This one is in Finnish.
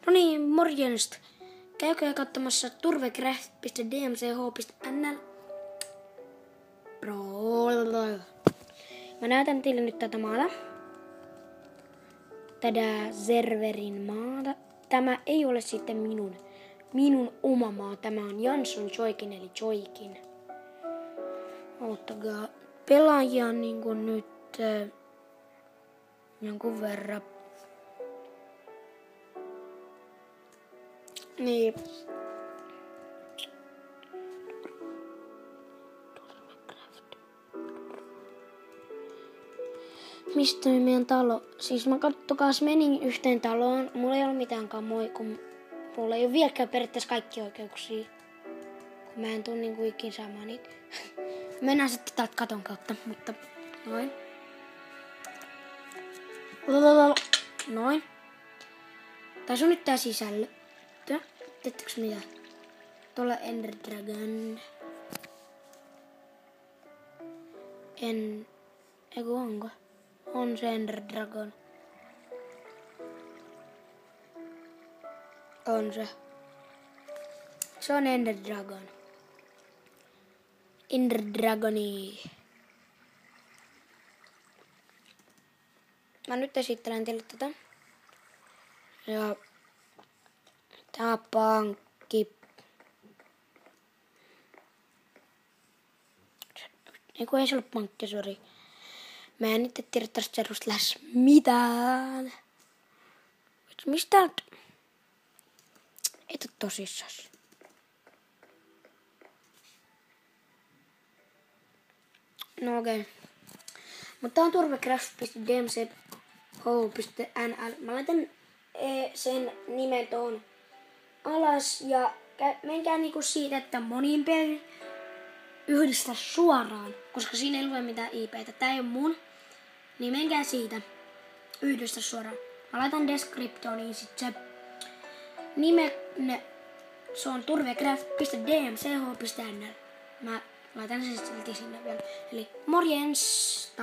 No niin, morjensta. Käykää katsomassa turvecraft.dmch.nl. Mä näytän teille nyt tätä maata. Tätä serverin maata. Tämä ei ole sitten minun oma maa. Tämä on Jansson Joikin eli Joikin. Ottakaa pelaajia niin kuin nyt jonkun verran. Niin. Mistä meidän talo? Siis mä kattokaas menin yhteen taloon. Mulla ei ole mitään kamoja, kun mulla ei ole vieläkään periaatteessa kaikki oikeuksia. Kun mä en tuu niinku ikin saamaan niitä. Mennään sitten täältä katon kautta, mutta noin. Noin. Tässä on nyt tää sisällö. Teettekö mitä? Tuolla Ender Dragon. Eiku onko? On se Ender Dragon. On se. Se on Ender Dragon. Ender Dragoni. Mä nyt esittelen teille tätä. Ja tää pankki. Eiku ei se ole pankki, sori. Mä en nyt tiedä tästä serusta lähes mitään. Mistä nyt? Ei tuu tosissas. No okei. Mutta tää on turvecraft.dmch.nl. Mä laitan sen nimen tuon alas ja menkää niinku siitä, että monin peli yhdistä suoraan, koska siinä ei lue mitään IPtä. Tää ei oo mun, niin menkää siitä yhdistä suoraan. Mä laitan descriptioniin sit se se on turvecraft.dmch.nl. Mä laitan sen silti sinne vielä. Eli morjens!